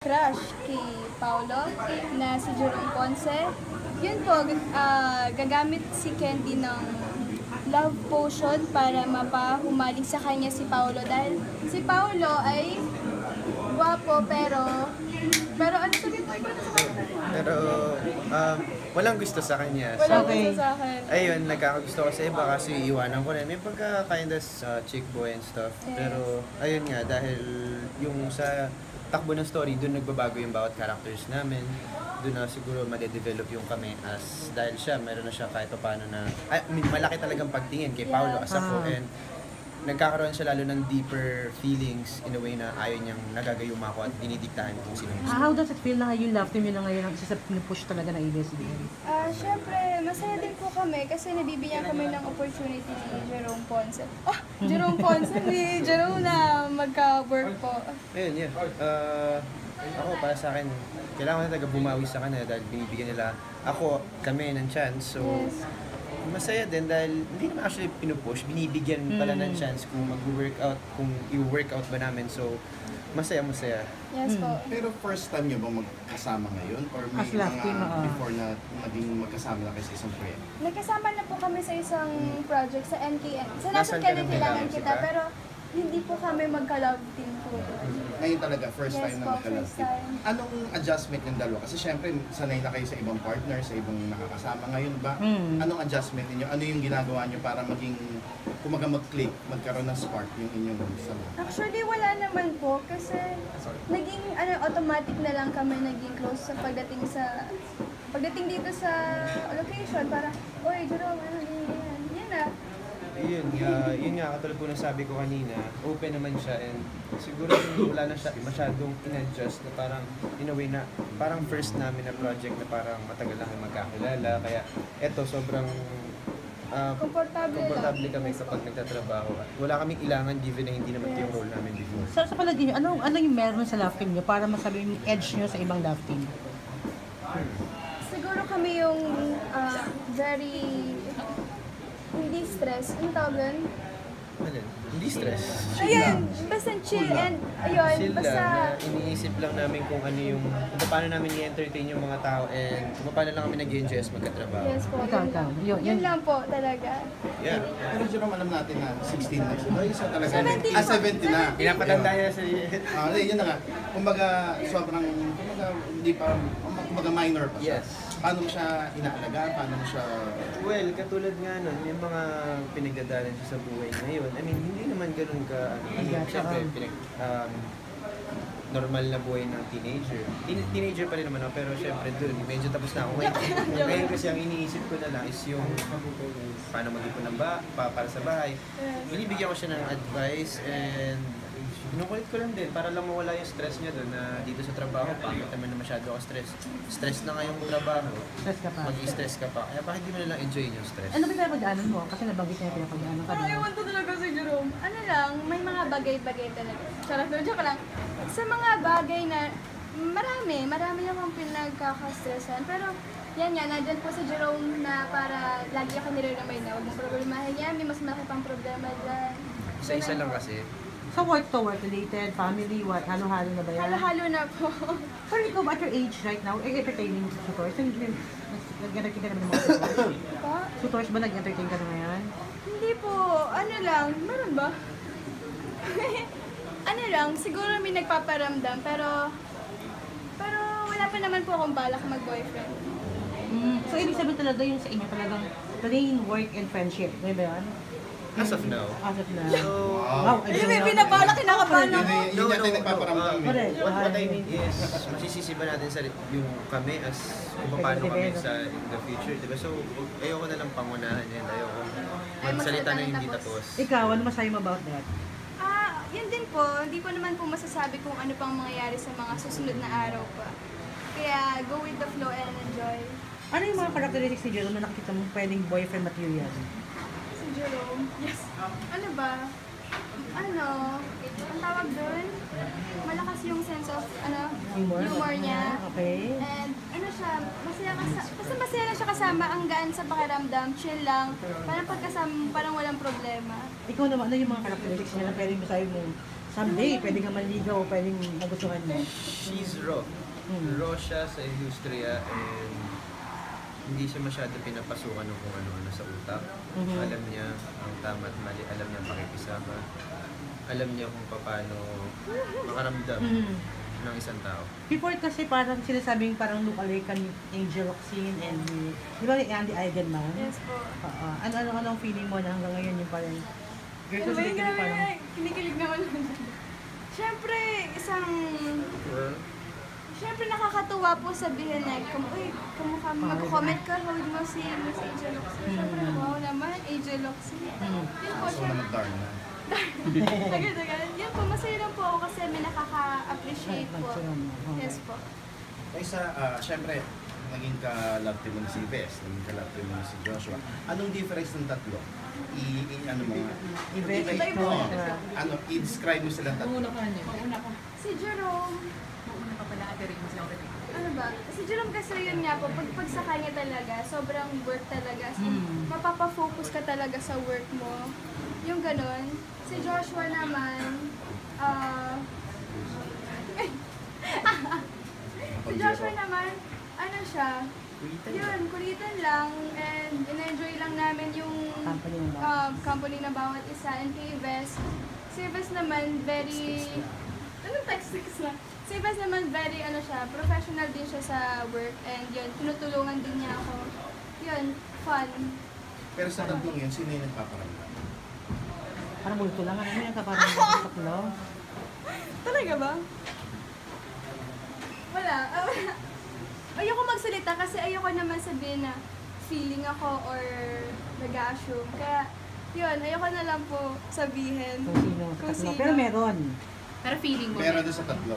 crush kay Paolo na si Jerome Ponce. Yun po, gagamit si Candy ng love potion para mapahumaling sa kanya si Paolo dahil si Paolo ay guwapo pero ano sabi mo? Pero walang gusto sa kanya. Wala So, gusto sa akin. ayun, nagkakagusto ko sa iba kasi iwanan ko rin. May pagka kind of chick boy and stuff. Yes. Pero ayun nga, dahil yung sa takbo ng story, doon nagbabago yung bawat characters namin. Doon na siguro madedevelop yung kami as dahil siya, meron na siya kahit paano na malaki talagang pagtingin kay Paolo as ako and nagkakaroon siya lalo ng deeper feelings in a way na ayaw niyang nagagayuma ko at dinidiktahan kung sino gusto. How does it feel na yung love team yun na ngayon ang isa sa pinupush talaga ng ABS-CBN? Siyempre, masaya din po kami kasi nabibigyan kami ng opportunity ni Jerome Ponce. Jerome Ponce, ni Jerome na magka-work po. Ayun, yeah. Ako, para sa akin, kailangan ko talaga bumawi sa kanila dahil binibigyan nila kami ng chance. So, Yes. masaya din dahil hindi naman actually pinupush, binibigyan pala ng chance kung mag-workout, kung i-workout ba namin. So, masaya. Yes po. Pero first time nyo bang magkasama ngayon? Or may As love team, before na maging magkasama na kayo sa isang proyekto? Nagkasama na po kami sa isang project sa NKN. Sa Nasaan Nasaan ka Kailan nang Kailangan kailangan Kita, kita? pero hindi po kami magka-love team po. Ngayon talaga, first Yes time na po, magka-love first team. time. Anong adjustment ng dalawa? Kasi syempre, sanay na kayo sa ibang partner, sa ibang nakakasama. Ngayon ba, anong adjustment ninyo? Ano yung ginagawa nyo para maging, kumaga mag-click, magkaroon ng spark yung inyong sama? Actually, wala naman po kasi naging automatic na lang kami naging close sa pagdating dito sa location para, oy, Jerome, ano yan? Yan na. Yun nga, katulad po na sabi ko kanina, open naman siya and siguro wala na siya masyadong in-adjust na parang in a way na parang first namin na project na parang matagal na kami magkakilala. Kaya eto sobrang komportable kami kapag nagtatrabaho. Wala kaming ilangan given na hindi naman ito yung role namin before. Sa palagay nyo, ano yung meron sa love team nyo para masabi yung edge nyo sa ibang love team? Siguro kami yung very hindi stress. Ang tawag doon? Ano? Hindi stress. Ayun, basta chill and ayun, Chill basta lang, na iniisip lang namin kung ano yung, kung paano namin i-entertain yung mga tao and kung paano lang kami nag-enjoy as magkatrabaho. yes po. Ikaw. Yun lang po talaga. Yeah. Pero Jerome, alam natin na 16 na siya. Ay, isa talaga. 17 po. 70 na. Pinapatanda niya sa Yun na nga. Kumbaga, sobrang, hindi pa, kumbaga minor pa siya. Yes. Paano mo siya inaalagaan? Paano mo siya... Well, katulad nga nun, yung mga pinagdadaanan siya sa buhay ngayon, I mean, hindi naman ganun ka, syempre, normal na buhay ng teenager. Teenager pa rin naman ako, pero syempre dun, medyo tapos na ako ngayon. Ngayon kasi ang iniisip ko na lang is yung paano mag-ipon ng para sa bahay. Binibigyan ko siya ng advice and kinukulit ko lang din para lang mawala yung stress niya doon na dito sa trabaho, bakit naman na masyado ako stress. Stress na nga yung trabaho, Stress ka pa. mag-stress ka pa. Kaya bakit di mo na lang enjoy yung stress? Ano ba yung pinapag-anan mo? Kasi nabanggit na yung pinapag-anan ka. diba? Ewan ko talaga si Jerome. Ano lang, may mga bagay-bagay talaga. Charot, joke lang. Sa mga bagay na marami namang pinagkakastressan. Pero yan nga, nandyan po si Jerome na para lagi ako nire-remind na huwag mong problemahin yan, may mas malaki pang problema dyan. Isa-isa lang kasi. Sa work to work related, family, what? Halo-halo na ba yan? Halo-halo na po. Pero ikaw ba at your age right now, entertaining tutors? Nag-entertain ka naman ng mga tutors? Pa? Tutors ba nag-entertain ka na ngayon? Hindi po, ano lang, meron ba? Ano lang, siguro may nagpaparamdam, pero wala pa naman po akong balak mag-boyfriend. So, ibig sabihin talaga yung sa inyo talagang plain work and friendship. May ba yan? As of now. As of now. So, Wow, I Hindi, don't may know. binabalak, kinakabahan ako. Yun yata yung nagpaparamdam eh. Correct. What I mean is, masisisi ba natin sa yung kami as kung paano kami sa in the future, diba? So, ayoko na lang pangunahan yan. Ayoko magsalita na hindi tapos. Ikaw, ano masabi mo about that? Yun din po, hindi ko naman po masasabi kung ano pang mangyayari sa mga susunod na araw pa. Kaya, go with the flow and enjoy. Ano yung mga characteristics ni Jerome na nakikita mo pwedeng boyfriend material? Si Jerome, yes. Ano ba? Ano? Ang tawag doon? Malakas yung sense of, humor niya. Okay. And ano siya, basta masaya lang siya kasama, ang gaan sa pakiramdam, chill lang. Parang pagkasama, parang walang problema. Ikaw naman, ano yung mga characteristics niya na pwedeng masabi mo Someday, pwede ka manligaw, pwedeng magustuhan mo. She's raw. Raw siya sa industriya and hindi siya masyado pinapasukan ng kung ano-ano sa utak. Alam niya ang tama at mali, alam niya ang pakikisama. Alam niya kung paano makaramdam ng isang tao. Before kasi parang sinasabing parang look-alike ka ni Angel Locsin and di ba ni Andy Eigenman? Yes po. Ano-ano feeling mo na hanggang ngayon yung parang girl Oh ko my sila God, parang kinikilig naman. Siyempre, Siyempre nakakatuwa po sabihin na, uy, kamukha mo, mag-comment ka, hold mo si Miss Angel Locsin. Siyempre, wow naman, Angel Locsin. Yun po, So, siyempre. nag-darna. Agad-agad. Yun po, masaya lang po ako kasi may nakaka-appreciate po. Yes po. Kaysa, syempre, naging ka-love team mo si Bess, naging ka-love team mo si Joshua. Anong difference ng tatlo? Ano mo nga? Iba-iba. I-describe mo silang tatlo. Si Jerome, ano ba? Si Jerome kasi yun nga po, pag sa kanya talaga, sobrang work talaga. So, mapapafocus ka talaga sa work mo. Yung ganon. Si Joshua naman, si Joshua naman, ano siya, yun, kulitan lang, and in-enjoy lang namin yung company na bawat isa. And kay Vess, si Vess naman, very, anong text na? Si Vess naman, very, ano siya, professional din siya sa work, and yun, tinutulungan din niya ako. Yun, fun. Pero sa tatlong yun, sino yung nagpaparamdam? Parang multo lang. Ano yung kaparang tatlo? Talaga ba? Wala. Ayoko magsalita kasi ayoko naman sabihin na feeling ako or nag-assume. Kaya, yun, ayoko na lang po sabihin Kung sino sa tatlo. Pero meron. Pero feeling mo. Meron doon sa tatlo.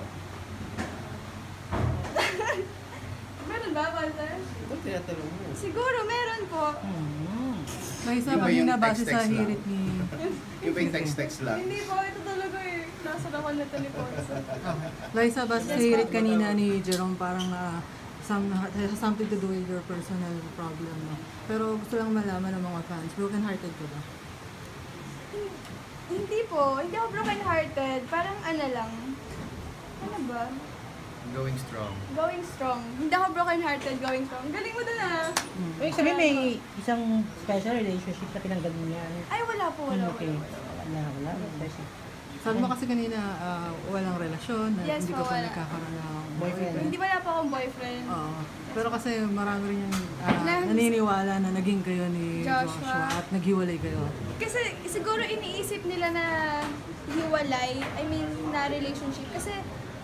Meron ba, Walter? Ba't tinatanong mo? Siguro, meron po. May isa Yung ba kanina yung base sa text-text hirit ni... Yung ba yung text-text lang? Hindi po, ito talaga eh. Nasa naman na ito ni Ponce. Liza, base sa hirit kanina ni Jerome, parang has something to do with your personal problem. No? Pero gusto lang malaman ng mga fans, broken-hearted ka ba? Hindi po, hindi ako broken-hearted. Parang ano lang. Ano ba? Going strong. Going strong. Hindi ako broken-hearted, going strong. Galing mo dun ah. Ibig sabihin may isang special relationship na tinanggal mo yan. Ay, wala po, wala. Okay. Wala. Wala. Special. Sabi mo kasi kanina, walang relasyon, na Yes hindi po, ka pa wala. nagkakaroon ng Boyfriend. Hindi wala pa akong boyfriend. Oo. Pero kasi marami rin yung Na- naniniwala na naging kayo ni Joshua. Joshua at naghiwalay kayo. Kasi siguro iniisip nila na hiwalay, I mean, na relationship. Kasi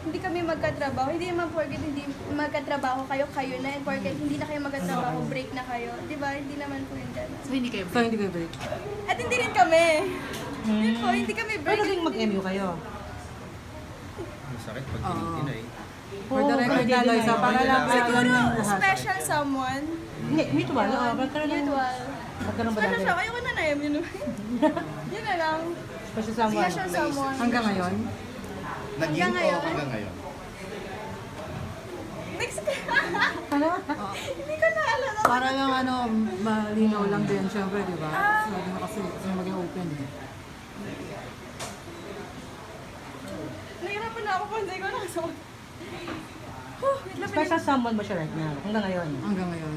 hindi kami magkatrabaho. Hindi naman porket hindi magkatrabaho kayo na. And porket hindi na kayo magkatrabaho, break na kayo. Di ba? Hindi naman po yung gano'n. So, hindi kayo So hindi kayo break. At hindi rin kami. Yun po, hindi kami Pero break. naging mag-MU kayo. Masakit pag Ah. dinay. For the record na, Liza, para lang Siguro, alam ng lahat. special someone. Hindi, mutual. Magkaroon ng... Mutual. Magkaroon ba Special dati? siya. Ayoko na na yun. Yun na lang. Special someone. Special someone. Hanggang ngayon? Naging Hanggang o ngayon? hanggang ngayon? Next. Ano? Hindi ko na alam. Para lang malinaw lang din, syempre, di ba? Sabi mo kasi maging open. Eh. Nahirapan na ako kung hindi ko nakasuot. Wait lang, Special someone ba siya right now? Hanggang ngayon? Hanggang ngayon.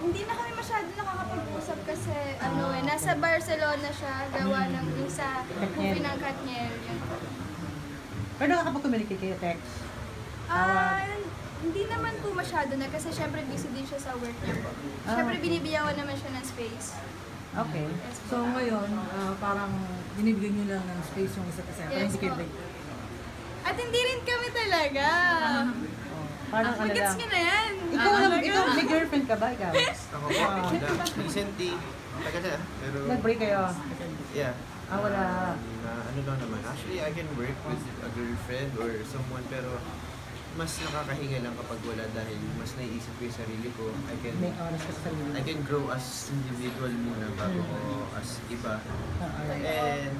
Hindi na kami masyado nakakapag-usap kasi nasa Barcelona siya, gawa ng yung sa movie ng Katniel. Yun. Pero nakakapag-communicate kayo text? Hindi naman po masyado na kasi syempre busy din siya sa work niya po. Syempre binibiyawan naman siya ng space. Okay. So ngayon, parang binibigyan nyo lang ng space yung isa't isa. Parang Yes hindi kayo po. break. At hindi rin kami talaga. Parang ano Magets lang. niyo na yan. Ikaw, may girlfriend ka ba? Ikaw? Ako po, recently, taga na, pero Nag-break kayo? yeah. Wala. Ano lang naman, actually I can work with a girlfriend or someone pero mas nakakahinga lang kapag wala dahil mas naiisip ko yung sarili ko. May oras ka sa sarili. I can grow as individual muna bago ko as iba. Alright. And